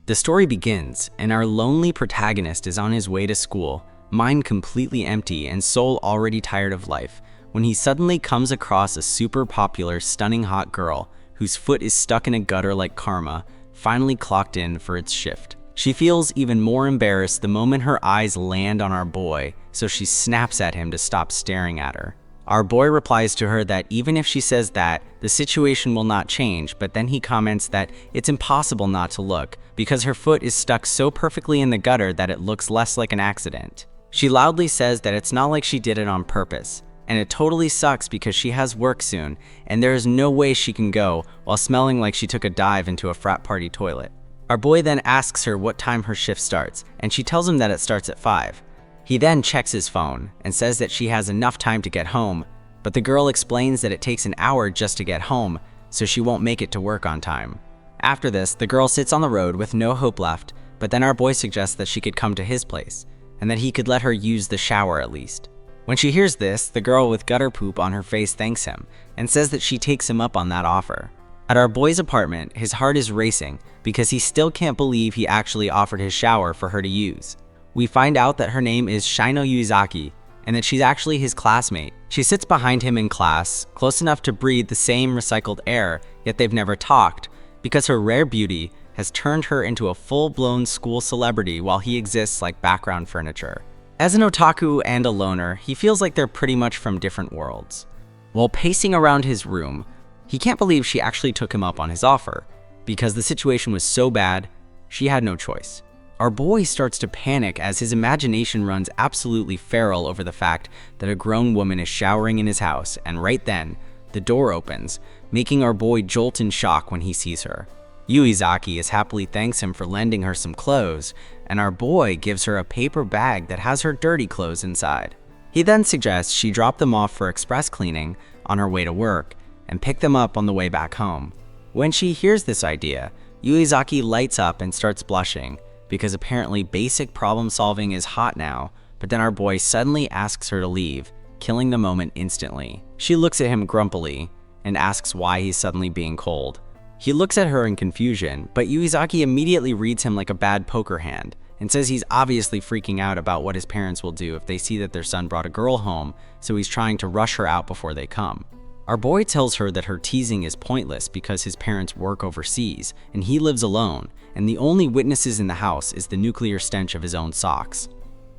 The story begins, and our lonely protagonist is on his way to school, mind completely empty and soul already tired of life, when he suddenly comes across a super popular, stunning hot girl whose foot is stuck in a gutter like karma, finally clocked in for its shift. She feels even more embarrassed the moment her eyes land on our boy, so she snaps at him to stop staring at her. Our boy replies to her that even if she says that, the situation will not change, but then he comments that it's impossible not to look, because her foot is stuck so perfectly in the gutter that it looks less like an accident. She loudly says that it's not like she did it on purpose, and it totally sucks because she has work soon, and there is no way she can go while smelling like she took a dive into a frat party toilet. Our boy then asks her what time her shift starts, and she tells him that it starts at 5. He then checks his phone and says that she has enough time to get home, but the girl explains that it takes an hour just to get home, so she won't make it to work on time. After this, the girl sits on the road with no hope left, but then our boy suggests that she could come to his place, and that he could let her use the shower at least. When she hears this, the girl with gutter poop on her face thanks him, and says that she takes him up on that offer. At our boy's apartment, his heart is racing because he still can't believe he actually offered his shower for her to use. We find out that her name is Shino Yuizaki, and that she's actually his classmate. She sits behind him in class, close enough to breathe the same recycled air, yet they've never talked, because her rare beauty has turned her into a full-blown school celebrity while he exists like background furniture. As an otaku and a loner, he feels like they're pretty much from different worlds. While pacing around his room, he can't believe she actually took him up on his offer, because the situation was so bad, she had no choice. Our boy starts to panic as his imagination runs absolutely feral over the fact that a grown woman is showering in his house, and right then, the door opens, making our boy jolt in shock when he sees her. Yuizaki as happily thanks him for lending her some clothes, and our boy gives her a paper bag that has her dirty clothes inside. He then suggests she drop them off for express cleaning on her way to work, and pick them up on the way back home. When she hears this idea, Yuizaki lights up and starts blushing, because apparently basic problem solving is hot now, but then our boy suddenly asks her to leave, killing the moment instantly. She looks at him grumpily and asks why he's suddenly being cold. He looks at her in confusion, but Yuizaki immediately reads him like a bad poker hand and says he's obviously freaking out about what his parents will do if they see that their son brought a girl home, so he's trying to rush her out before they come. Our boy tells her that her teasing is pointless because his parents work overseas and he lives alone, and the only witnesses in the house is the nuclear stench of his own socks.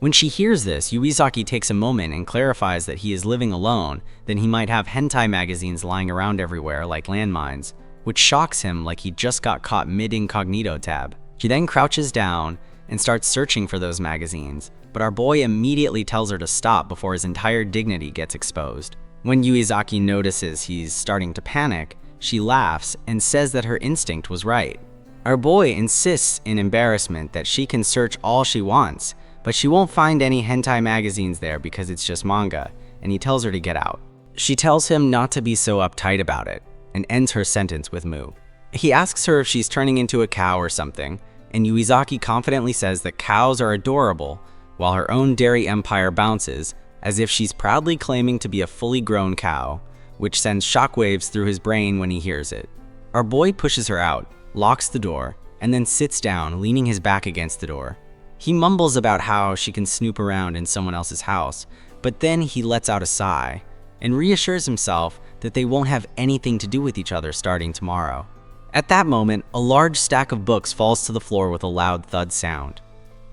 When she hears this, Yuizaki takes a moment and clarifies that he is living alone, then he might have hentai magazines lying around everywhere like landmines, which shocks him like he just got caught mid-incognito tab. She then crouches down and starts searching for those magazines, but our boy immediately tells her to stop before his entire dignity gets exposed. When Yuizaki notices he's starting to panic, she laughs and says that her instinct was right. Our boy insists in embarrassment that she can search all she wants, but she won't find any hentai magazines there because it's just manga, and he tells her to get out. She tells him not to be so uptight about it, and ends her sentence with moo. He asks her if she's turning into a cow or something, and Yuizaki confidently says that cows are adorable, while her own dairy empire bounces, as if she's proudly claiming to be a fully grown cow, which sends shockwaves through his brain when he hears it. Our boy pushes her out, locks the door, and then sits down, leaning his back against the door. He mumbles about how she can snoop around in someone else's house, but then he lets out a sigh and reassures himself that they won't have anything to do with each other starting tomorrow. At that moment, a large stack of books falls to the floor with a loud thud sound.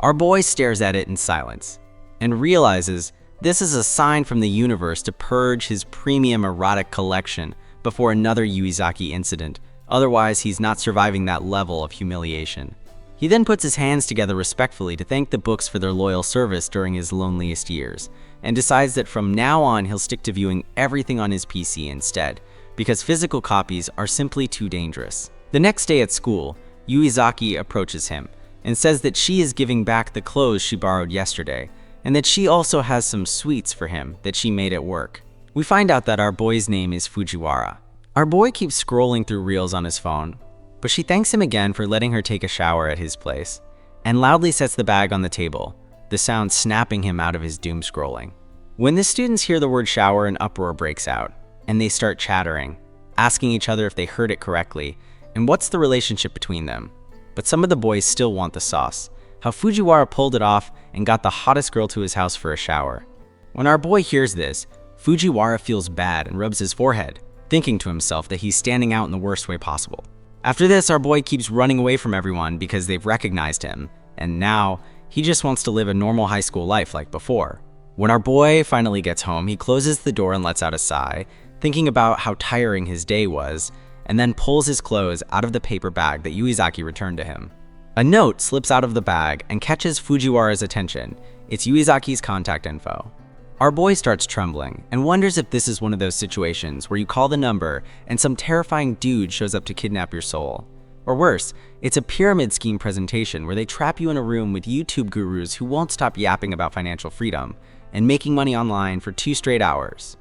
Our boy stares at it in silence and realizes this is a sign from the universe to purge his premium erotic collection before another Yuizaki incident, otherwise he's not surviving that level of humiliation. He then puts his hands together respectfully to thank the books for their loyal service during his loneliest years, and decides that from now on he'll stick to viewing everything on his PC instead, because physical copies are simply too dangerous. The next day at school, Yuizaki approaches him and says that she is giving back the clothes she borrowed yesterday, and that she also has some sweets for him that she made at work. We find out that our boy's name is Fujiwara. Our boy keeps scrolling through reels on his phone, but she thanks him again for letting her take a shower at his place, and loudly sets the bag on the table, the sound snapping him out of his doom scrolling. When the students hear the word shower, an uproar breaks out, and they start chattering, asking each other if they heard it correctly, and what's the relationship between them. but some of the boys still want the sauce. How Fujiwara pulled it off and got the hottest girl to his house for a shower. When our boy hears this, Fujiwara feels bad and rubs his forehead, thinking to himself that he's standing out in the worst way possible. After this, our boy keeps running away from everyone because they've recognized him, and now he just wants to live a normal high school life like before. When our boy finally gets home, he closes the door and lets out a sigh, thinking about how tiring his day was, and then pulls his clothes out of the paper bag that Yuizaki returned to him. A note slips out of the bag and catches Fujiwara's attention. It's Yuizaki's contact info. Our boy starts trembling and wonders if this is one of those situations where you call the number and some terrifying dude shows up to kidnap your soul. Or worse, it's a pyramid scheme presentation where they trap you in a room with YouTube gurus who won't stop yapping about financial freedom and making money online for 2 straight hours.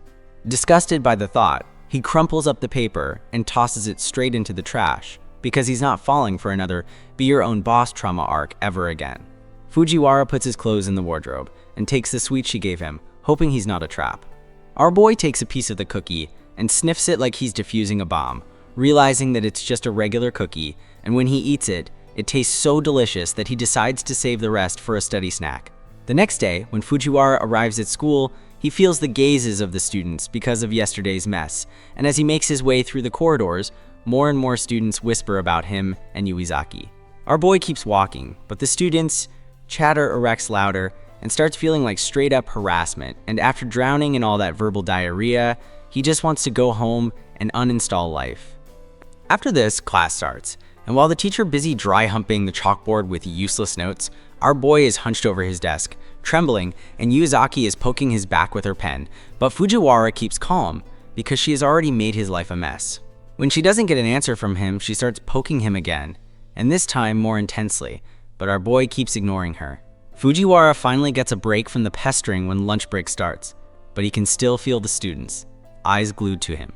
Disgusted by the thought, he crumples up the paper and tosses it straight into the trash because he's not falling for another be-your-own-boss trauma arc ever again. Fujiwara puts his clothes in the wardrobe and takes the sweet she gave him, hoping he's not a trap. Our boy takes a piece of the cookie and sniffs it like he's defusing a bomb, realizing that it's just a regular cookie, and when he eats it, it tastes so delicious that he decides to save the rest for a study snack. The next day, when Fujiwara arrives at school, he feels the gazes of the students because of yesterday's mess, and as he makes his way through the corridors, more and more students whisper about him and Yuizaki. Our boy keeps walking, but the students' chatter erects louder and starts feeling like straight-up harassment, and after drowning in all that verbal diarrhea, he just wants to go home and uninstall life. After this, class starts, and while the teacher busy dry-humping the chalkboard with useless notes, our boy is hunched over his desk, trembling, and Yuizaki is poking his back with her pen, but Fujiwara keeps calm because she has already made his life a mess. When she doesn't get an answer from him, she starts poking him again, and this time more intensely, but our boy keeps ignoring her. Fujiwara finally gets a break from the pestering when lunch break starts, but he can still feel the students, eyes glued to him.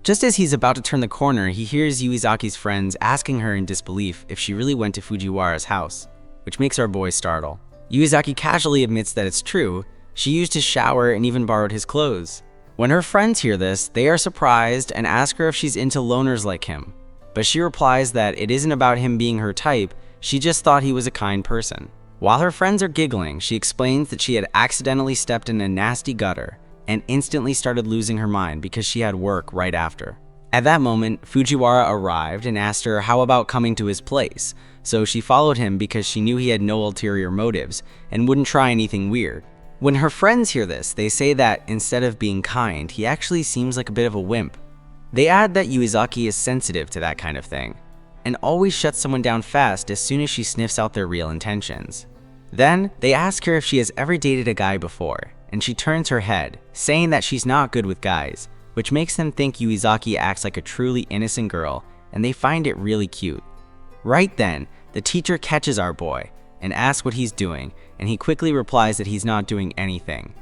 Just as he's about to turn the corner, he hears Yuizaki's friends asking her in disbelief if she really went to Fujiwara's house, which makes our boy startle. Yuizaki casually admits that it's true. She used his shower and even borrowed his clothes. When her friends hear this, they are surprised and ask her if she's into loners like him, but she replies that it isn't about him being her type, she just thought he was a kind person. While her friends are giggling, she explains that she had accidentally stepped in a nasty gutter and instantly started losing her mind because she had work right after. At that moment, Fujiwara arrived and asked her how about coming to his place, so she followed him because she knew he had no ulterior motives and wouldn't try anything weird. When her friends hear this, they say that instead of being kind, he actually seems like a bit of a wimp. They add that Yuizaki is sensitive to that kind of thing, and always shuts someone down fast as soon as she sniffs out their real intentions. Then, they ask her if she has ever dated a guy before, and she turns her head, saying that she's not good with guys, which makes them think Yuizaki acts like a truly innocent girl, and they find it really cute. Right then, the teacher catches our boy and asks what he's doing, and he quickly replies that he's not doing anything.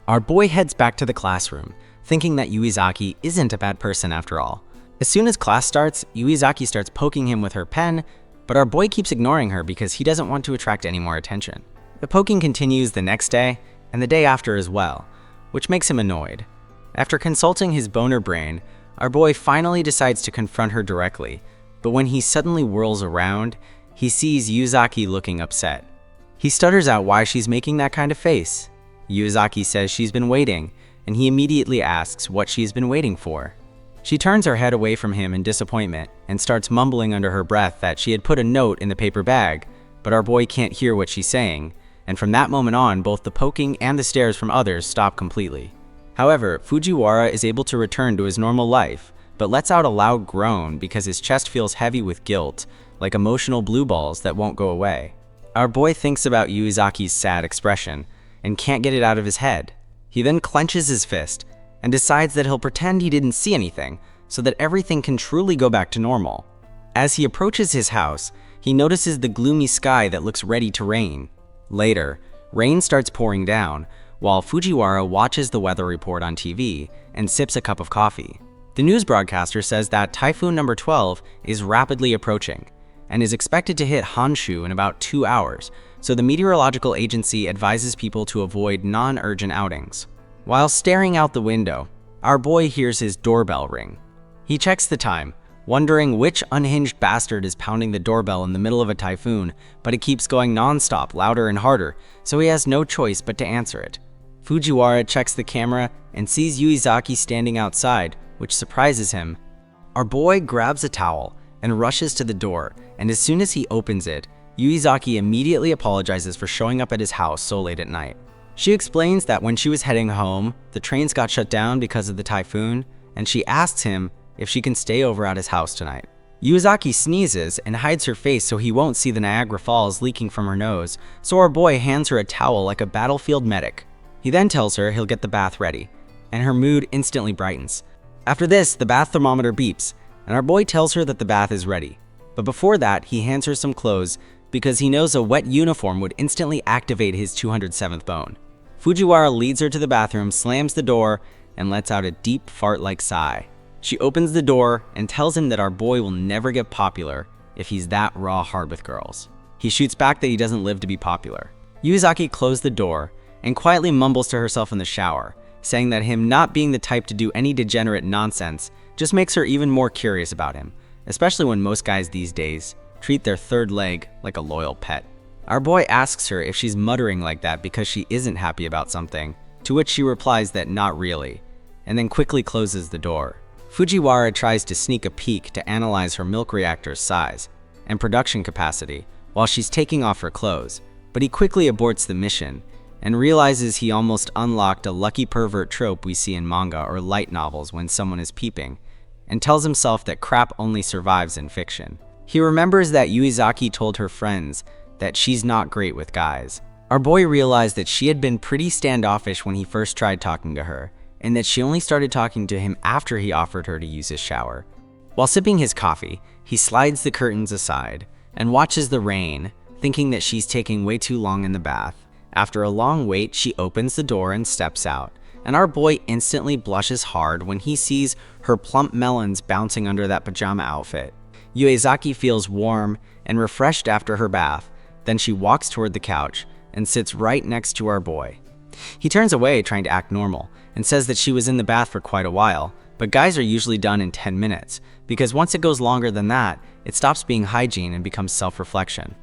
Our boy heads back to the classroom, thinking that Yuizaki isn't a bad person after all. As soon as class starts, Yuizaki starts poking him with her pen, but our boy keeps ignoring her because he doesn't want to attract any more attention. The poking continues the next day, and the day after as well, which makes him annoyed. After consulting his boner brain, our boy finally decides to confront her directly, but when he suddenly whirls around, he sees Yuizaki looking upset. He stutters out why she's making that kind of face. Yuizaki says she's been waiting, and he immediately asks what she's been waiting for. She turns her head away from him in disappointment and starts mumbling under her breath that she had put a note in the paper bag, but our boy can't hear what she's saying, and from that moment on, both the poking and the stares from others stop completely. However, Fujiwara is able to return to his normal life, but lets out a loud groan because his chest feels heavy with guilt, like emotional blue balls that won't go away. Our boy thinks about Yuizaki's sad expression and can't get it out of his head. He then clenches his fist and decides that he'll pretend he didn't see anything so that everything can truly go back to normal. As he approaches his house, he notices the gloomy sky that looks ready to rain. Later, rain starts pouring down, while Fujiwara watches the weather report on TV and sips a cup of coffee. The news broadcaster says that Typhoon number 12 is rapidly approaching and is expected to hit Honshu in about 2 hours, so the meteorological agency advises people to avoid non-urgent outings. While staring out the window, our boy hears his doorbell ring. He checks the time, wondering which unhinged bastard is pounding the doorbell in the middle of a typhoon, but it keeps going non-stop, louder and harder, so he has no choice but to answer it. Fujiwara checks the camera and sees Yuizaki standing outside, which surprises him. Our boy grabs a towel and rushes to the door, and as soon as he opens it, Yuizaki immediately apologizes for showing up at his house so late at night. She explains that when she was heading home, the trains got shut down because of the typhoon, and she asks him if she can stay over at his house tonight. Yuizaki sneezes and hides her face so he won't see the Niagara Falls leaking from her nose, so our boy hands her a towel like a battlefield medic. He then tells her he'll get the bath ready, and her mood instantly brightens. After this, the bath thermometer beeps, and our boy tells her that the bath is ready. But before that, he hands her some clothes because he knows a wet uniform would instantly activate his 207th bone. Fujiwara leads her to the bathroom, slams the door, and lets out a deep fart-like sigh. She opens the door and tells him that our boy will never get popular if he's that raw hard with girls. He shoots back that he doesn't live to be popular. Yuizaki closed the door and quietly mumbles to herself in the shower, saying that him not being the type to do any degenerate nonsense just makes her even more curious about him, especially when most guys these days treat their third leg like a loyal pet. Our boy asks her if she's muttering like that because she isn't happy about something, to which she replies that not really, and then quickly closes the door. Fujiwara tries to sneak a peek to analyze her milk reactor's size and production capacity while she's taking off her clothes, but he quickly aborts the mission and realizes he almost unlocked a lucky pervert trope we see in manga or light novels when someone is peeping, and tells himself that crap only survives in fiction. He remembers that Yuizaki told her friends that she's not great with guys. Our boy realized that she had been pretty standoffish when he first tried talking to her, and that she only started talking to him after he offered her to use his shower. While sipping his coffee, he slides the curtains aside and watches the rain, thinking that she's taking way too long in the bath. After a long wait, she opens the door and steps out, and our boy instantly blushes hard when he sees her plump melons bouncing under that pajama outfit. Yuizaki feels warm and refreshed after her bath. Then she walks toward the couch and sits right next to our boy. He turns away, trying to act normal, and says that she was in the bath for quite a while, but guys are usually done in 10 minutes, because once it goes longer than that, it stops being hygiene and becomes self-reflection.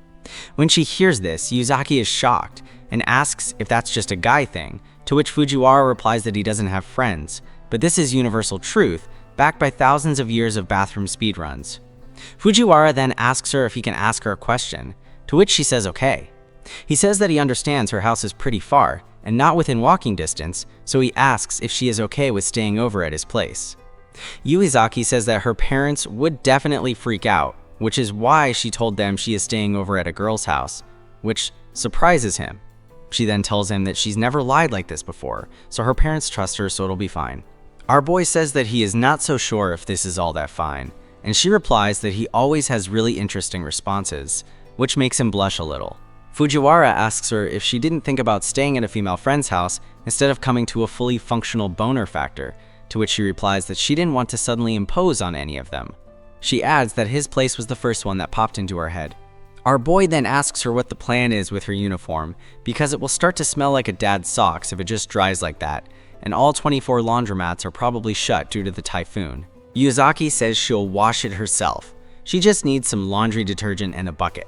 When she hears this, Yuizaki is shocked and asks if that's just a guy thing, to which Fujiwara replies that he doesn't have friends, but this is universal truth, backed by thousands of years of bathroom speedruns. Fujiwara then asks her if he can ask her a question, to which she says okay. He says that he understands her house is pretty far and not within walking distance, so he asks if she is okay with staying over at his place. Yuizaki says that her parents would definitely freak out, which is why she told them she is staying over at a girl's house, which surprises him. She then tells him that she's never lied like this before, so her parents trust her, so it'll be fine. Our boy says that he is not so sure if this is all that fine, and she replies that he always has really interesting responses, which makes him blush a little. Fujiwara asks her if she didn't think about staying at a female friend's house instead of coming to a fully functional boner factor, to which she replies that she didn't want to suddenly impose on any of them. She adds that his place was the first one that popped into her head. Our boy then asks her what the plan is with her uniform, because it will start to smell like a dad's socks if it just dries like that, and all 24 laundromats are probably shut due to the typhoon. Yuizaki says she'll wash it herself. She just needs some laundry detergent and a bucket.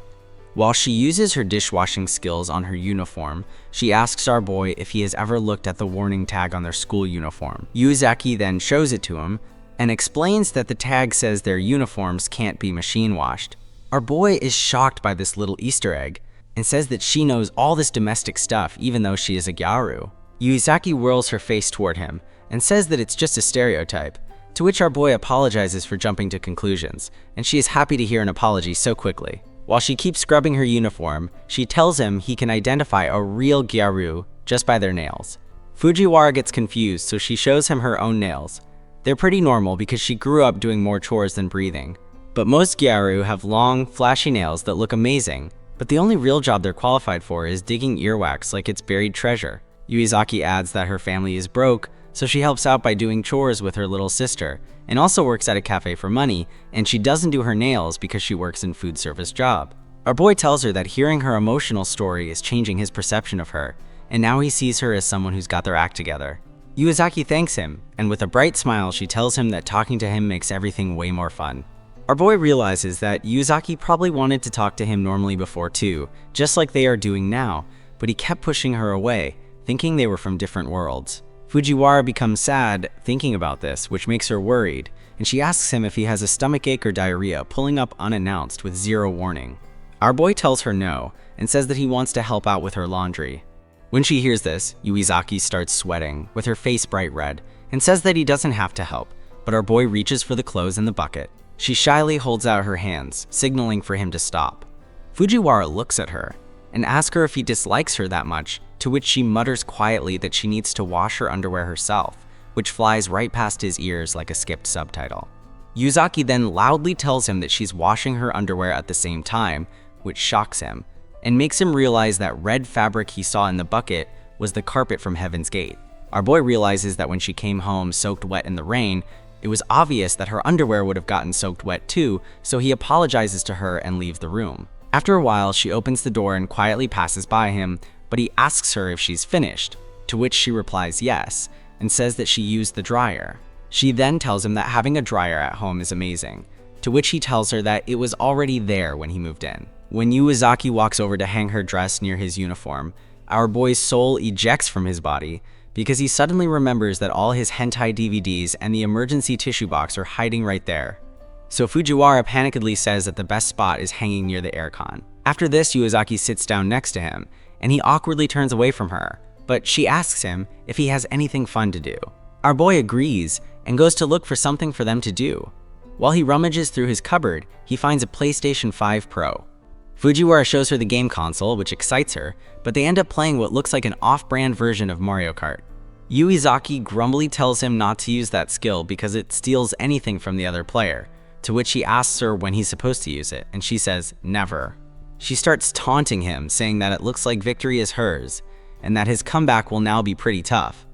While she uses her dishwashing skills on her uniform, she asks our boy if he has ever looked at the warning tag on their school uniform. Yuizaki then shows it to him and explains that the tag says their uniforms can't be machine washed. Our boy is shocked by this little Easter egg and says that she knows all this domestic stuff even though she is a gyaru. Yuizaki whirls her face toward him and says that it's just a stereotype, to which our boy apologizes for jumping to conclusions, and she is happy to hear an apology so quickly. While she keeps scrubbing her uniform, she tells him he can identify a real gyaru just by their nails. Fujiwara gets confused, so she shows him her own nails. They're pretty normal because she grew up doing more chores than breathing. But most gyaru have long, flashy nails that look amazing, but the only real job they're qualified for is digging earwax like it's buried treasure. Yuizaki adds that her family is broke, so she helps out by doing chores with her little sister, and also works at a cafe for money, and she doesn't do her nails because she works in food service job. Our boy tells her that hearing her emotional story is changing his perception of her, and now he sees her as someone who's got their act together. Yuizaki thanks him, and with a bright smile she tells him that talking to him makes everything way more fun. Our boy realizes that Yuzaki probably wanted to talk to him normally before too, just like they are doing now, but he kept pushing her away, thinking they were from different worlds. Fujiwara becomes sad thinking about this, which makes her worried, and she asks him if he has a stomachache or diarrhea, pulling up unannounced with zero warning. Our boy tells her no, and says that he wants to help out with her laundry. When she hears this, Yuizaki starts sweating, with her face bright red, and says that he doesn't have to help, but our boy reaches for the clothes in the bucket. She shyly holds out her hands, signaling for him to stop. Fujiwara looks at her, and asks her if he dislikes her that much, to which she mutters quietly that she needs to wash her underwear herself, which flies right past his ears like a skipped subtitle. Yuzaki then loudly tells him that she's washing her underwear at the same time, which shocks him, and makes him realize that red fabric he saw in the bucket was the carpet from Heaven's Gate. Our boy realizes that when she came home soaked wet in the rain, it was obvious that her underwear would have gotten soaked wet too, so he apologizes to her and leaves the room. After a while, she opens the door and quietly passes by him, but he asks her if she's finished, to which she replies yes, and says that she used the dryer. She then tells him that having a dryer at home is amazing, to which he tells her that it was already there when he moved in. When Yuizaki walks over to hang her dress near his uniform, our boy's soul ejects from his body because he suddenly remembers that all his hentai DVDs and the emergency tissue box are hiding right there. So Fujiwara panickedly says that the best spot is hanging near the aircon. After this, Yuizaki sits down next to him, and he awkwardly turns away from her, but she asks him if he has anything fun to do. Our boy agrees and goes to look for something for them to do. While he rummages through his cupboard, he finds a PlayStation 5 Pro. Fujiwara shows her the game console, which excites her, but they end up playing what looks like an off-brand version of Mario Kart. Yuizaki grumbly tells him not to use that skill because it steals anything from the other player, to which he asks her when he's supposed to use it, and she says, never. She starts taunting him, saying that it looks like victory is hers, and that his comeback will now be pretty tough.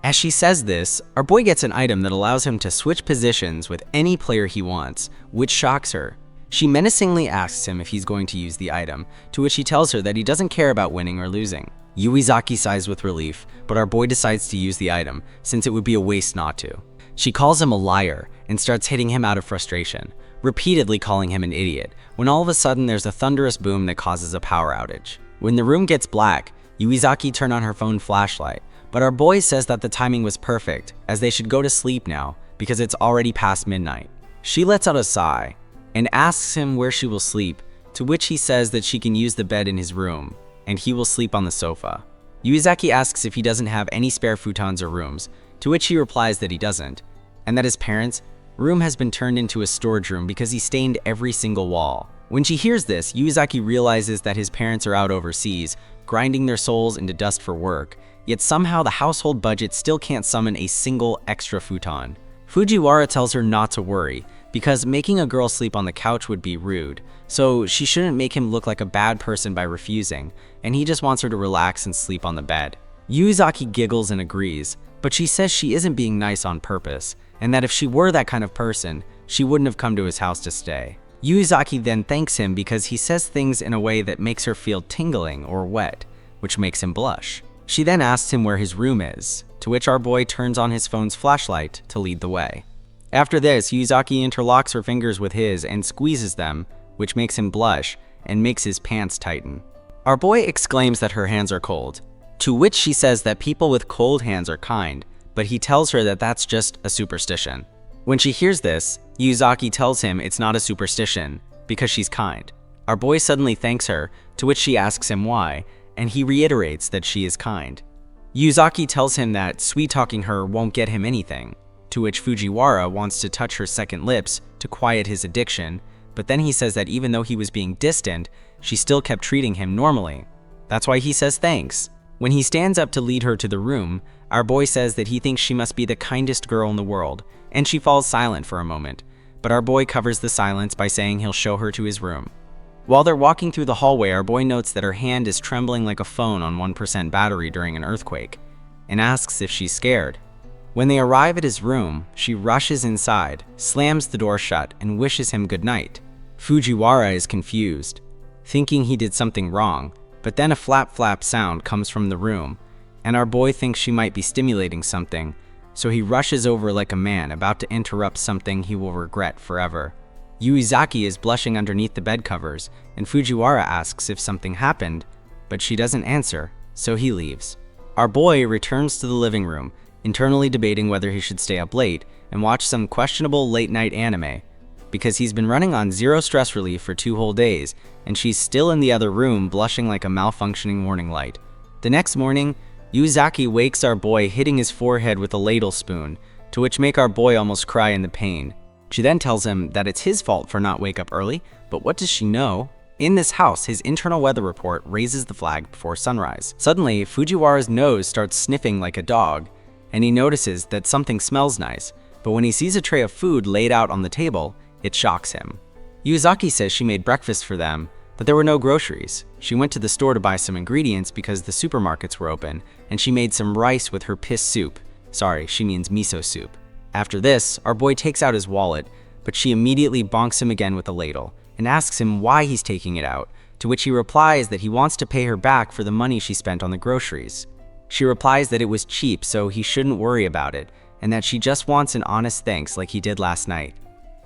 As she says this, our boy gets an item that allows him to switch positions with any player he wants, which shocks her. She menacingly asks him if he's going to use the item, to which he tells her that he doesn't care about winning or losing. Yuizaki sighs with relief, but our boy decides to use the item, since it would be a waste not to. She calls him a liar and starts hitting him out of frustration, repeatedly calling him an idiot, when all of a sudden there's a thunderous boom that causes a power outage. When the room gets black, Yuizaki turns on her phone flashlight, but our boy says that the timing was perfect, as they should go to sleep now, because it's already past midnight. She lets out a sigh, and asks him where she will sleep, to which he says that she can use the bed in his room, and he will sleep on the sofa. Yuizaki asks if he doesn't have any spare futons or rooms, to which he replies that he doesn't, and that his parents' room has been turned into a storage room because he stained every single wall. When she hears this, Yuizaki realizes that his parents are out overseas, grinding their souls into dust for work, yet somehow the household budget still can't summon a single extra futon. Fujiwara tells her not to worry, because making a girl sleep on the couch would be rude, so she shouldn't make him look like a bad person by refusing, and he just wants her to relax and sleep on the bed. Yuizaki giggles and agrees, but she says she isn't being nice on purpose, and that if she were that kind of person, she wouldn't have come to his house to stay. Yuizaki then thanks him because he says things in a way that makes her feel tingling or wet, which makes him blush. She then asks him where his room is, to which our boy turns on his phone's flashlight to lead the way. After this, Yuizaki interlocks her fingers with his and squeezes them, which makes him blush and makes his pants tighten. Our boy exclaims that her hands are cold, to which she says that people with cold hands are kind, but he tells her that that's just a superstition. When she hears this, Yuizaki tells him it's not a superstition, because she's kind. Our boy suddenly thanks her, to which she asks him why, and he reiterates that she is kind. Yuizaki tells him that sweet-talking her won't get him anything, to which Fujiwara wants to touch her second lips to quiet his addiction, but then he says that even though he was being distant, she still kept treating him normally. That's why he says thanks. When he stands up to lead her to the room, our boy says that he thinks she must be the kindest girl in the world, and she falls silent for a moment, but our boy covers the silence by saying he'll show her to his room. While they're walking through the hallway, our boy notes that her hand is trembling like a phone on 1% battery during an earthquake, and asks if she's scared. When they arrive at his room, she rushes inside, slams the door shut, and wishes him good night. Fujiwara is confused, thinking he did something wrong, but then a flap-flap sound comes from the room, and our boy thinks she might be stimulating something, so he rushes over like a man about to interrupt something he will regret forever. Yuizaki is blushing underneath the bed covers, and Fujiwara asks if something happened, but she doesn't answer, so he leaves. Our boy returns to the living room, internally debating whether he should stay up late and watch some questionable late-night anime, because he's been running on zero stress relief for 2 whole days, and she's still in the other room blushing like a malfunctioning warning light. The next morning, Yuizaki wakes our boy hitting his forehead with a ladle spoon, to which make our boy almost cry in the pain. She then tells him that it's his fault for not wake up early, but what does she know? In this house, his internal weather report raises the flag before sunrise. Suddenly, Fujiwara's nose starts sniffing like a dog, and he notices that something smells nice, but when he sees a tray of food laid out on the table, it shocks him. Yuizaki says she made breakfast for them, but there were no groceries. She went to the store to buy some ingredients because the supermarkets were open, and she made some rice with her piss soup. Sorry, she means miso soup. After this, our boy takes out his wallet, but she immediately bonks him again with a ladle and asks him why he's taking it out, to which he replies that he wants to pay her back for the money she spent on the groceries. She replies that it was cheap, so he shouldn't worry about it, and that she just wants an honest thanks like he did last night.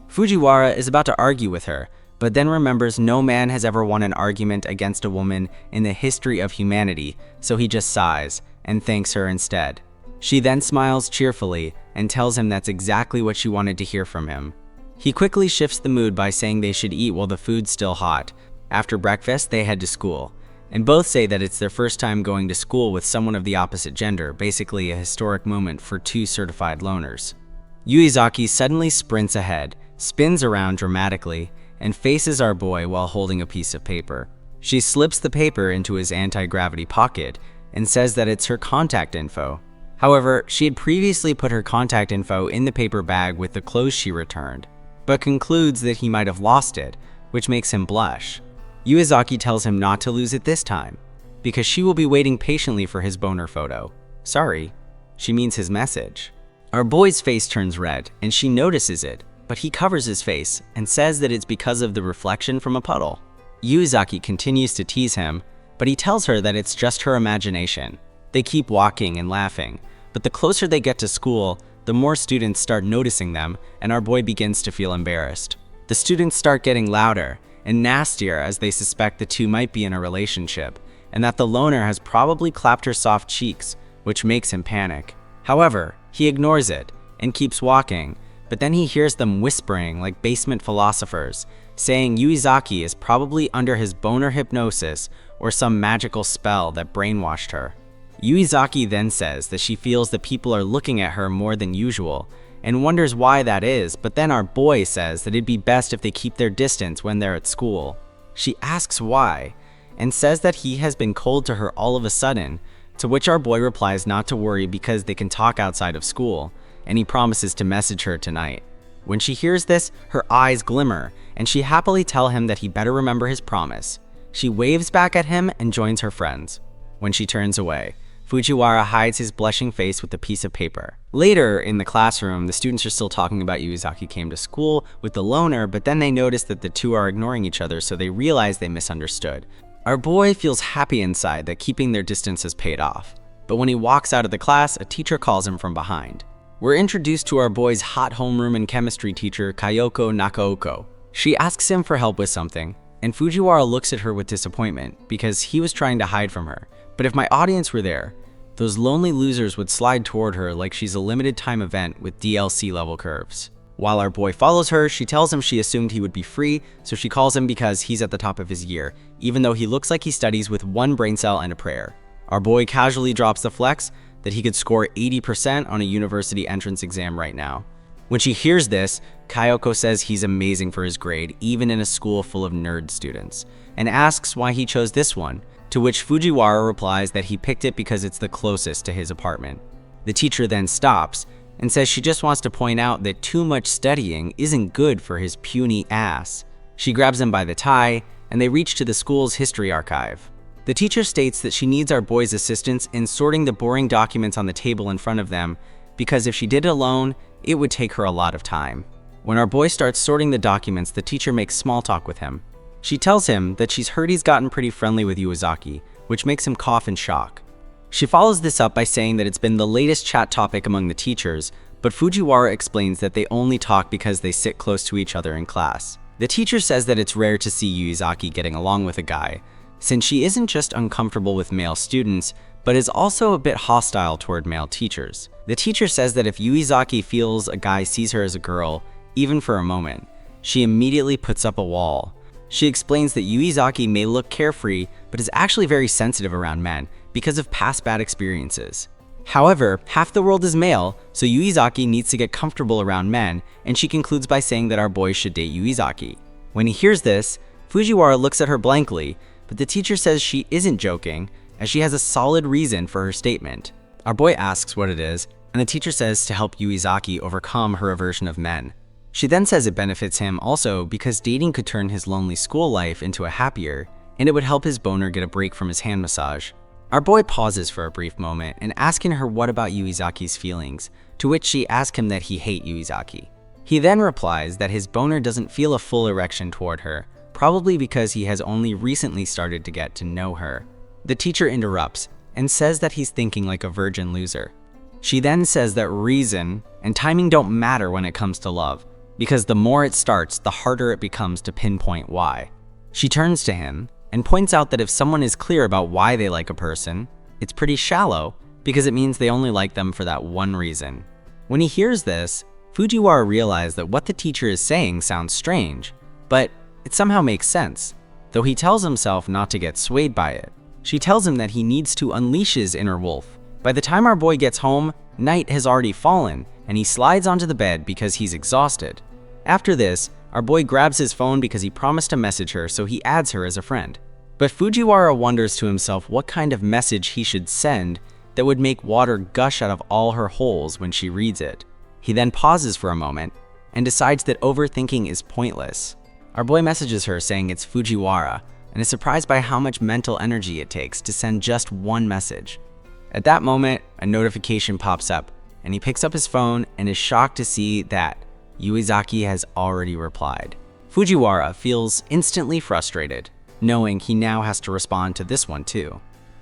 Fujiwara is about to argue with her, but then remembers no man has ever won an argument against a woman in the history of humanity, so he just sighs and thanks her instead. She then smiles cheerfully and tells him that's exactly what she wanted to hear from him. He quickly shifts the mood by saying they should eat while the food's still hot. After breakfast, they head to school, and both say that it's their first time going to school with someone of the opposite gender, basically a historic moment for 2 certified loners. Yuizaki suddenly sprints ahead, spins around dramatically, and faces our boy while holding a piece of paper. She slips the paper into his anti-gravity pocket and says that it's her contact info. However, she had previously put her contact info in the paper bag with the clothes she returned, but concludes that he might have lost it, which makes him blush. Yuizaki tells him not to lose it this time, because she will be waiting patiently for his boner photo. Sorry, she means his message. Our boy's face turns red, and she notices it, but he covers his face and says that it's because of the reflection from a puddle. Yuizaki continues to tease him, but he tells her that it's just her imagination. They keep walking and laughing, but the closer they get to school, the more students start noticing them, and our boy begins to feel embarrassed. The students start getting louder and nastier as they suspect the two might be in a relationship, and that the loner has probably clapped her soft cheeks, which makes him panic. However, he ignores it and keeps walking, but then he hears them whispering like basement philosophers, saying Yuizaki is probably under his boner hypnosis or some magical spell that brainwashed her. Yuizaki then says that she feels that people are looking at her more than usual and wonders why that is, but then our boy says that it'd be best if they keep their distance when they're at school. She asks why and says that he has been cold to her all of a sudden, to which our boy replies not to worry because they can talk outside of school, and he promises to message her tonight. When she hears this, her eyes glimmer, and she happily tells him that he better remember his promise. She waves back at him and joins her friends. When she turns away, Fujiwara hides his blushing face with a piece of paper. Later, in the classroom, the students are still talking about Yuizaki came to school with the loner, but then they notice that the two are ignoring each other, so they realize they misunderstood. Our boy feels happy inside that keeping their distance has paid off, but when he walks out of the class, a teacher calls him from behind. We're introduced to our boy's hot homeroom and chemistry teacher, Kayoko Nakaoko. She asks him for help with something, and Fujiwara looks at her with disappointment because he was trying to hide from her. But if my audience were there, those lonely losers would slide toward her like she's a limited time event with DLC level curves. While our boy follows her, she tells him she assumed he would be free, so she calls him because he's at the top of his year, even though he looks like he studies with 1 brain cell and a prayer. Our boy casually drops the flex that he could score 80% on a university entrance exam right now. When she hears this, Kayoko says he's amazing for his grade, even in a school full of nerd students, and asks why he chose this one, to which Fujiwara replies that he picked it because it's the closest to his apartment. The teacher then stops and says she just wants to point out that too much studying isn't good for his puny ass. She grabs him by the tie, and they reach to the school's history archive. The teacher states that she needs our boy's assistance in sorting the boring documents on the table in front of them, because if she did it alone, it would take her a lot of time. When our boy starts sorting the documents, the teacher makes small talk with him. She tells him that she's heard he's gotten pretty friendly with Yuizaki, which makes him cough in shock. She follows this up by saying that it's been the latest chat topic among the teachers, but Fujiwara explains that they only talk because they sit close to each other in class. The teacher says that it's rare to see Yuizaki getting along with a guy, since she isn't just uncomfortable with male students, but is also a bit hostile toward male teachers. The teacher says that if Yuizaki feels a guy sees her as a girl, even for a moment, she immediately puts up a wall. She explains that Yuizaki may look carefree, but is actually very sensitive around men because of past bad experiences. However, half the world is male, so Yuizaki needs to get comfortable around men, and she concludes by saying that our boy should date Yuizaki. When he hears this, Fujiwara looks at her blankly, but the teacher says she isn't joking, as she has a solid reason for her statement. Our boy asks what it is, and the teacher says to help Yuizaki overcome her aversion of men. She then says it benefits him also because dating could turn his lonely school life into a happier, and it would help his boner get a break from his hand massage. Our boy pauses for a brief moment and asking her what about Yuizaki's feelings, to which she asks him that he hates Yuizaki. He then replies that his boner doesn't feel a full erection toward her, probably because he has only recently started to get to know her. The teacher interrupts and says that he's thinking like a virgin loser. She then says that reason and timing don't matter when it comes to love, because the more it starts, the harder it becomes to pinpoint why. She turns to him and points out that if someone is clear about why they like a person, it's pretty shallow because it means they only like them for that one reason. When he hears this, Fujiwara realizes that what the teacher is saying sounds strange, but it somehow makes sense, though he tells himself not to get swayed by it. She tells him that he needs to unleash his inner wolf. By the time our boy gets home, night has already fallen, and he slides onto the bed because he's exhausted. After this, our boy grabs his phone because he promised to message her, so he adds her as a friend. But Fujiwara wonders to himself what kind of message he should send that would make water gush out of all her holes when she reads it. He then pauses for a moment and decides that overthinking is pointless. Our boy messages her saying it's Fujiwara and is surprised by how much mental energy it takes to send just one message. At that moment, a notification pops up and he picks up his phone and is shocked to see that Yuizaki has already replied. Fujiwara feels instantly frustrated, knowing he now has to respond to this one too.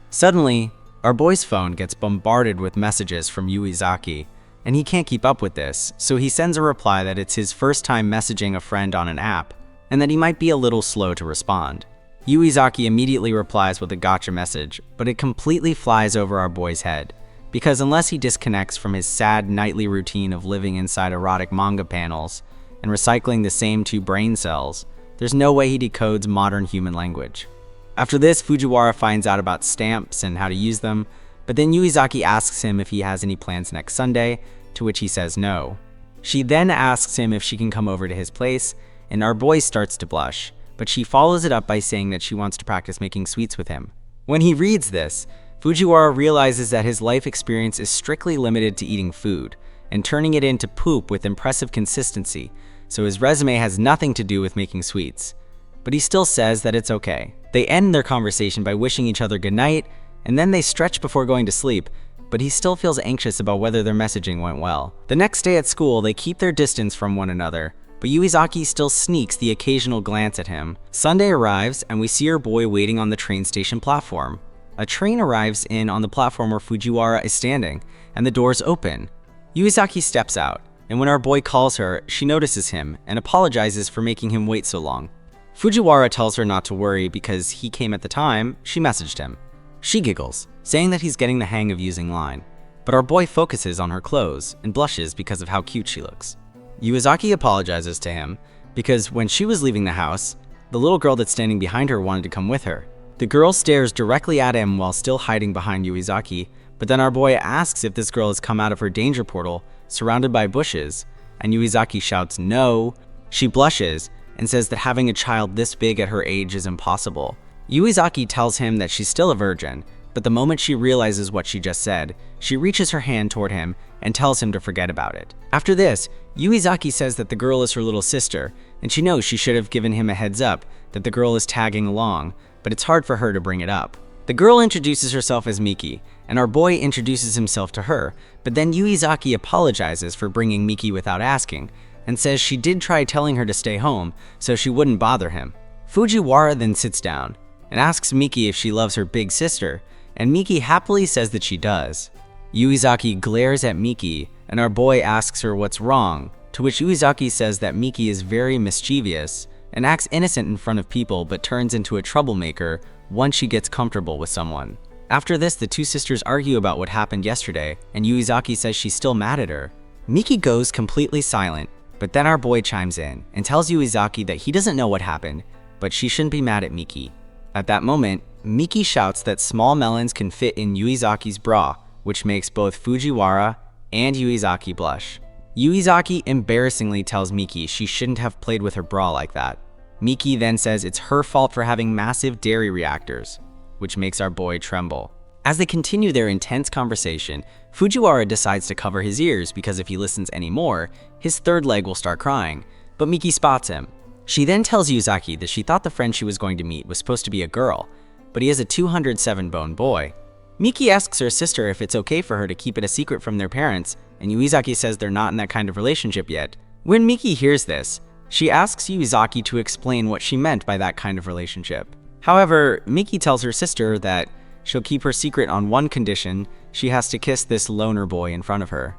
Suddenly, our boy's phone gets bombarded with messages from Yuizaki, and he can't keep up with this, so he sends a reply that it's his first time messaging a friend on an app, and that he might be a little slow to respond. Yuizaki immediately replies with a gotcha message, but it completely flies over our boy's head, because unless he disconnects from his sad nightly routine of living inside erotic manga panels and recycling the same 2 brain cells, there's no way he decodes modern human language. After this, Fujiwara finds out about stamps and how to use them, but then Yuizaki asks him if he has any plans next Sunday, to which he says no. She then asks him if she can come over to his place, and our boy starts to blush, but she follows it up by saying that she wants to practice making sweets with him. When he reads this, Fujiwara realizes that his life experience is strictly limited to eating food and turning it into poop with impressive consistency, so his resume has nothing to do with making sweets. But he still says that it's okay. They end their conversation by wishing each other goodnight, and then they stretch before going to sleep, but he still feels anxious about whether their messaging went well. The next day at school, they keep their distance from one another, but Yuizaki still sneaks the occasional glance at him. Sunday arrives, and we see our boy waiting on the train station platform. A train arrives in on the platform where Fujiwara is standing, and the doors open. Yuizaki steps out, and when our boy calls her, she notices him and apologizes for making him wait so long. Fujiwara tells her not to worry because he came at the time she messaged him. She giggles, saying that he's getting the hang of using Line, but our boy focuses on her clothes and blushes because of how cute she looks. Yuizaki apologizes to him because when she was leaving the house, the little girl that's standing behind her wanted to come with her. The girl stares directly at him while still hiding behind Yuizaki, but then our boy asks if this girl has come out of her danger portal, surrounded by bushes, and Yuizaki shouts no. She blushes and says that having a child this big at her age is impossible. Yuizaki tells him that she's still a virgin, but the moment she realizes what she just said, she reaches her hand toward him and tells him to forget about it. After this, Yuizaki says that the girl is her little sister, and she knows she should have given him a heads up that the girl is tagging along, but it's hard for her to bring it up. The girl introduces herself as Miki, and our boy introduces himself to her, but then Yuizaki apologizes for bringing Miki without asking, and says she did try telling her to stay home so she wouldn't bother him. Fujiwara then sits down and asks Miki if she loves her big sister, and Miki happily says that she does. Yuizaki glares at Miki, and our boy asks her what's wrong, to which Yuizaki says that Miki is very mischievous, and acts innocent in front of people but turns into a troublemaker once she gets comfortable with someone. After this, the two sisters argue about what happened yesterday, and Yuizaki says she's still mad at her. Miki goes completely silent, but then our boy chimes in and tells Yuizaki that he doesn't know what happened, but she shouldn't be mad at Miki. At that moment, Miki shouts that small melons can fit in Yuizaki's bra, which makes both Fujiwara and Yuizaki blush. Yuizaki embarrassingly tells Miki she shouldn't have played with her bra like that. Miki then says it's her fault for having massive dairy reactors, which makes our boy tremble. As they continue their intense conversation, Fujiwara decides to cover his ears because if he listens anymore, his third leg will start crying, but Miki spots him. She then tells Yuizaki that she thought the friend she was going to meet was supposed to be a girl, but he is a 207-bone boy. Miki asks her sister if it's okay for her to keep it a secret from their parents, and Yuizaki says they're not in that kind of relationship yet. When Miki hears this, she asks Yuizaki to explain what she meant by that kind of relationship. However, Miki tells her sister that she'll keep her secret on one condition: she has to kiss this loner boy in front of her.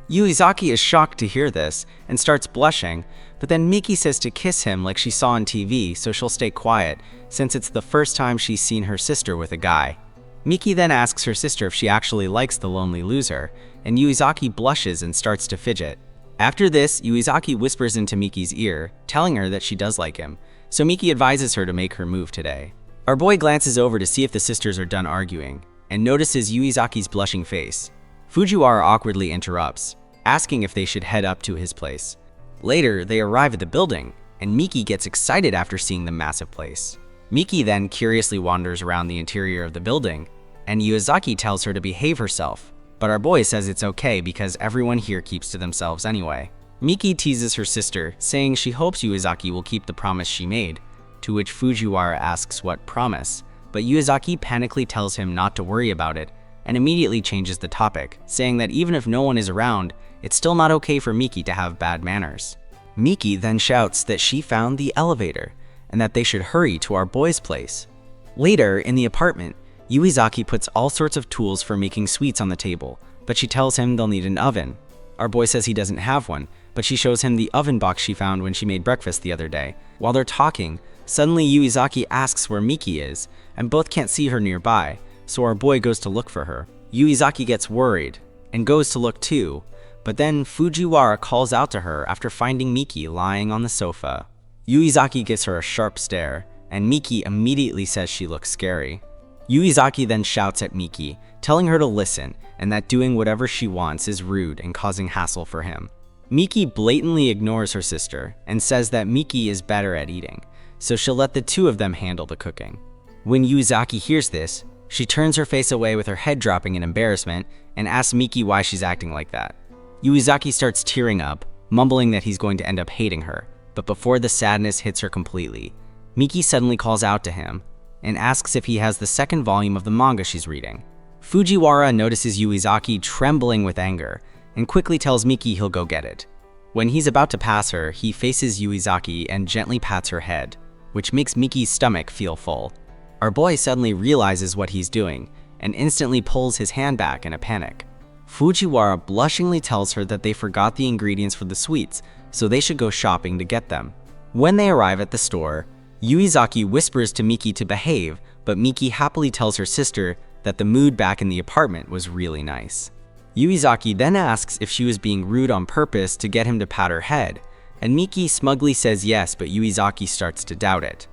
Yuizaki is shocked to hear this and starts blushing, but then Miki says to kiss him like she saw on TV so she'll stay quiet since it's the first time she's seen her sister with a guy. Miki then asks her sister if she actually likes the lonely loser, and Yuizaki blushes and starts to fidget. After this, Yuizaki whispers into Miki's ear, telling her that she does like him, so Miki advises her to make her move today. Our boy glances over to see if the sisters are done arguing, and notices Yuizaki's blushing face. Fujiwara awkwardly interrupts, asking if they should head up to his place. Later, they arrive at the building, and Miki gets excited after seeing the massive place. Miki then curiously wanders around the interior of the building, and Yuizaki tells her to behave herself, but our boy says it's okay because everyone here keeps to themselves anyway. Miki teases her sister, saying she hopes Yuizaki will keep the promise she made, to which Fujiwara asks what promise, but Yuizaki panically tells him not to worry about it, and immediately changes the topic, saying that even if no one is around, it's still not okay for Miki to have bad manners. Miki then shouts that she found the elevator, and that they should hurry to our boy's place. Later, in the apartment, Yuizaki puts all sorts of tools for making sweets on the table, but she tells him they'll need an oven. Our boy says he doesn't have one, but she shows him the oven box she found when she made breakfast the other day. While they're talking, suddenly Yuizaki asks where Miki is, and both can't see her nearby, so our boy goes to look for her. Yuizaki gets worried, and goes to look too, but then Fujiwara calls out to her after finding Miki lying on the sofa. Yuizaki gives her a sharp stare, and Miki immediately says she looks scary. Yuizaki then shouts at Miki, telling her to listen and that doing whatever she wants is rude and causing hassle for him. Miki blatantly ignores her sister and says that Miki is better at eating, so she'll let the two of them handle the cooking. When Yuizaki hears this, she turns her face away with her head dropping in embarrassment and asks Miki why she's acting like that. Yuizaki starts tearing up, mumbling that he's going to end up hating her, but before the sadness hits her completely, Miki suddenly calls out to him and asks if he has the second volume of the manga she's reading. Fujiwara notices Yuizaki trembling with anger and quickly tells Miki he'll go get it. When he's about to pass her, he faces Yuizaki and gently pats her head, which makes Miki's stomach feel full. Our boy suddenly realizes what he's doing and instantly pulls his hand back in a panic. Fujiwara blushingly tells her that they forgot the ingredients for the sweets, so they should go shopping to get them. When they arrive at the store, Yuizaki whispers to Miki to behave, but Miki happily tells her sister that the mood back in the apartment was really nice. Yuizaki then asks if she was being rude on purpose to get him to pat her head, and Miki smugly says yes, but Yuizaki starts to doubt it.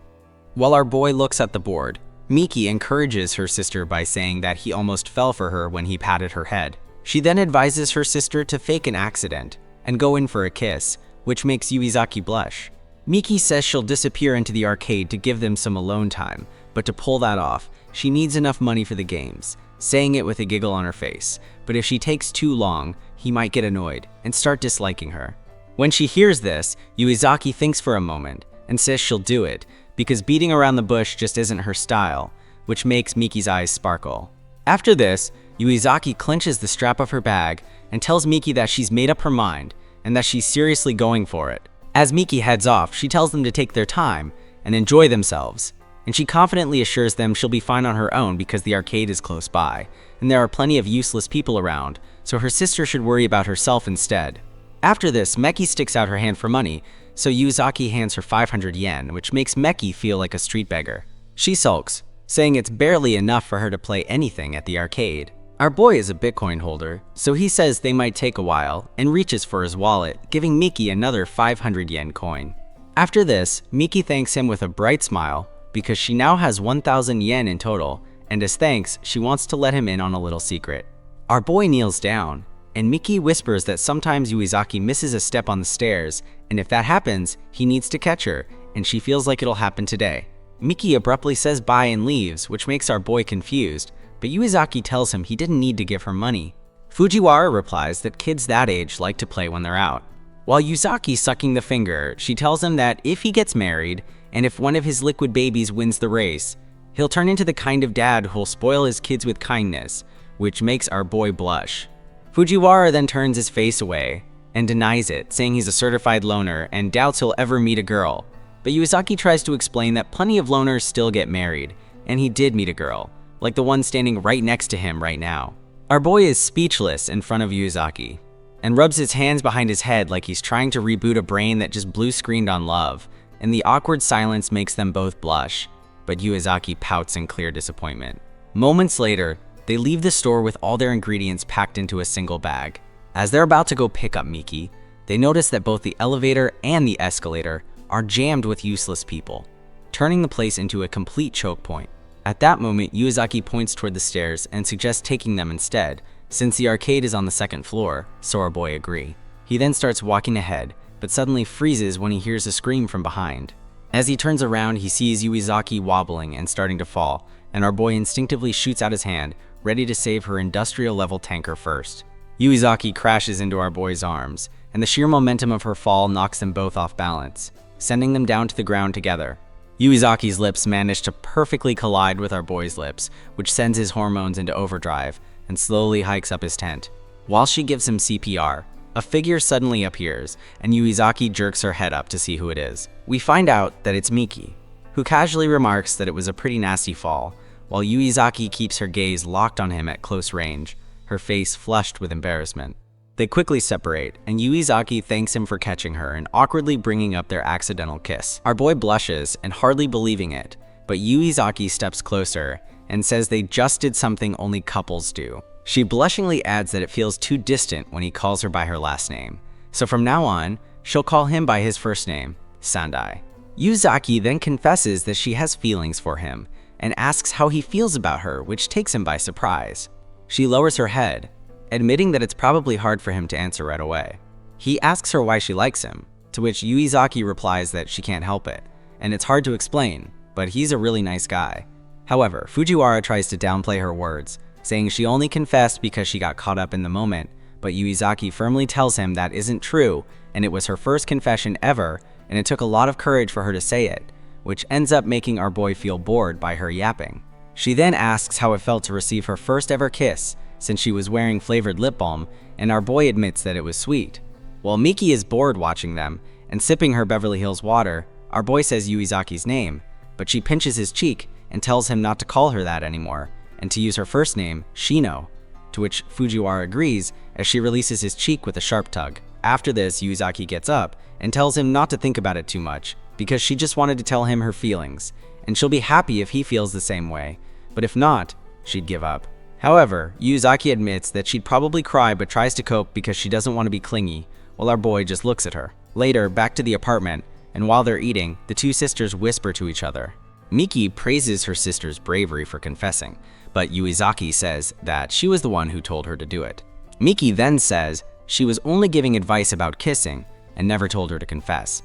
While our boy looks at the board, Miki encourages her sister by saying that he almost fell for her when he patted her head. She then advises her sister to fake an accident and go in for a kiss, which makes Yuizaki blush. Miki says she'll disappear into the arcade to give them some alone time, but to pull that off, she needs enough money for the games, saying it with a giggle on her face, but if she takes too long, he might get annoyed and start disliking her. When she hears this, Yuizaki thinks for a moment and says she'll do it, because beating around the bush just isn't her style, which makes Miki's eyes sparkle. After this, Yuizaki clenches the strap of her bag and tells Miki that she's made up her mind and that she's seriously going for it. As Miki heads off, she tells them to take their time and enjoy themselves, and she confidently assures them she'll be fine on her own because the arcade is close by, and there are plenty of useless people around, so her sister should worry about herself instead. After this, Meki sticks out her hand for money, so Yuzaki hands her 500 yen, which makes Meki feel like a street beggar. She sulks, saying it's barely enough for her to play anything at the arcade. Our boy is a Bitcoin holder, so he says they might take a while and reaches for his wallet, giving Miki another 500 yen coin. After this, Miki thanks him with a bright smile because she now has 1,000 yen in total, and as thanks, she wants to let him in on a little secret. Our boy kneels down, and Miki whispers that sometimes Yuizaki misses a step on the stairs, and if that happens, he needs to catch her, and she feels like it'll happen today. Miki abruptly says bye and leaves, which makes our boy confused, but Yuizaki tells him he didn't need to give her money. Fujiwara replies that kids that age like to play when they're out. While Yuzaki's sucking the finger, she tells him that if he gets married, and if one of his liquid babies wins the race, he'll turn into the kind of dad who'll spoil his kids with kindness, which makes our boy blush. Fujiwara then turns his face away and denies it, saying he's a certified loner and doubts he'll ever meet a girl. But Yuizaki tries to explain that plenty of loners still get married, and he did meet a girl, like the one standing right next to him right now. Our boy is speechless in front of Yuizaki and rubs his hands behind his head like he's trying to reboot a brain that just blue-screened on love, and the awkward silence makes them both blush, but Yuizaki pouts in clear disappointment. Moments later, they leave the store with all their ingredients packed into a single bag. As they're about to go pick up Miki, they notice that both the elevator and the escalator are jammed with useless people, turning the place into a complete choke point. At that moment, Yuizaki points toward the stairs and suggests taking them instead, since the arcade is on the second floor, so our boy agrees. He then starts walking ahead, but suddenly freezes when he hears a scream from behind. As he turns around, he sees Yuizaki wobbling and starting to fall, and our boy instinctively shoots out his hand, ready to save her industrial-level tanker first. Yuizaki crashes into our boy's arms, and the sheer momentum of her fall knocks them both off balance, sending them down to the ground together. Yuizaki's lips manage to perfectly collide with our boy's lips, which sends his hormones into overdrive and slowly hikes up his tent. While she gives him CPR, a figure suddenly appears, and Yuizaki jerks her head up to see who it is. We find out that it's Miki, who casually remarks that it was a pretty nasty fall, while Yuizaki keeps her gaze locked on him at close range, her face flushed with embarrassment. They quickly separate, and Yuizaki thanks him for catching her and awkwardly bringing up their accidental kiss. Our boy blushes and hardly believing it, but Yuizaki steps closer and says they just did something only couples do. She blushingly adds that it feels too distant when he calls her by her last name, so from now on, she'll call him by his first name, Sandai. Yuizaki then confesses that she has feelings for him and asks how he feels about her, which takes him by surprise. She lowers her head, admitting that it's probably hard for him to answer right away. He asks her why she likes him, to which Yuizaki replies that she can't help it, and it's hard to explain, but he's a really nice guy. However, Fujiwara tries to downplay her words, saying she only confessed because she got caught up in the moment, but Yuizaki firmly tells him that isn't true, and it was her first confession ever, and it took a lot of courage for her to say it, which ends up making our boy feel bored by her yapping. She then asks how it felt to receive her first ever kiss, since she was wearing flavored lip balm, and our boy admits that it was sweet. While Miki is bored watching them and sipping her Beverly Hills water, our boy says Yuizaki's name, but she pinches his cheek and tells him not to call her that anymore, and to use her first name, Shino, to which Fujiwara agrees as she releases his cheek with a sharp tug. After this, Yuizaki gets up and tells him not to think about it too much, because she just wanted to tell him her feelings, and she'll be happy if he feels the same way, but if not, she'd give up. However, Yuizaki admits that she'd probably cry but tries to cope because she doesn't want to be clingy, while our boy just looks at her. Later, back to the apartment, and while they're eating, the two sisters whisper to each other. Miki praises her sister's bravery for confessing, but Yuizaki says that she was the one who told her to do it. Miki then says she was only giving advice about kissing and never told her to confess.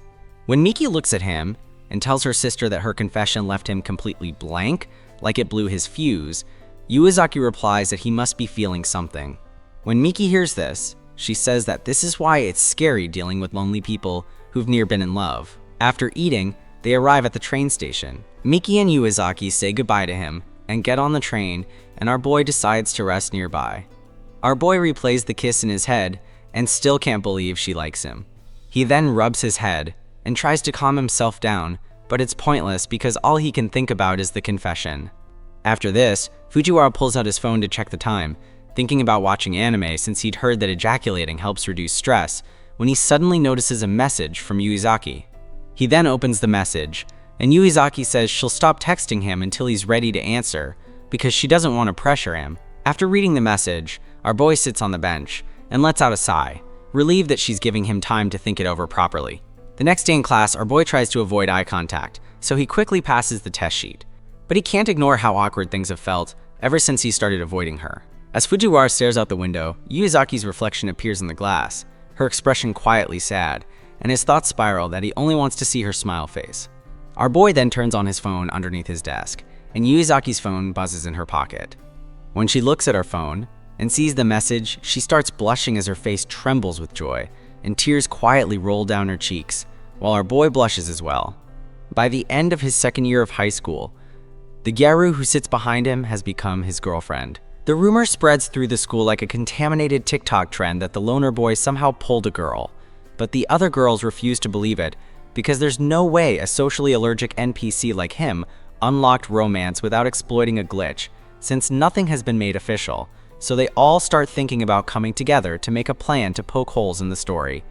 When Miki looks at him and tells her sister that her confession left him completely blank, like it blew his fuse, Yuizaki replies that he must be feeling something. When Miki hears this, she says that this is why it's scary dealing with lonely people who've near been in love. After eating, they arrive at the train station. Miki and Yuizaki say goodbye to him and get on the train, and our boy decides to rest nearby. Our boy replays the kiss in his head and still can't believe she likes him. He then rubs his head and tries to calm himself down, but it's pointless because all he can think about is the confession. After this, Fujiwara pulls out his phone to check the time, thinking about watching anime since he'd heard that ejaculating helps reduce stress, when he suddenly notices a message from Yuizaki. He then opens the message, and Yuizaki says she'll stop texting him until he's ready to answer because she doesn't want to pressure him. After reading the message, our boy sits on the bench and lets out a sigh, relieved that she's giving him time to think it over properly. The next day in class, our boy tries to avoid eye contact, so he quickly passes the test sheet. But he can't ignore how awkward things have felt ever since he started avoiding her. As Fujiwara stares out the window, Yuizaki's reflection appears in the glass, her expression quietly sad, and his thoughts spiral that he only wants to see her smile face. Our boy then turns on his phone underneath his desk, and Yuizaki's phone buzzes in her pocket. When she looks at her phone and sees the message, she starts blushing as her face trembles with joy, and tears quietly roll down her cheeks, while our boy blushes as well. By the end of his second year of high school, the gyaru who sits behind him has become his girlfriend. The rumor spreads through the school like a contaminated TikTok trend that the loner boy somehow pulled a girl, but the other girls refuse to believe it because there's no way a socially allergic NPC like him unlocked romance without exploiting a glitch, since nothing has been made official, so they all start thinking about coming together to make a plan to poke holes in the story.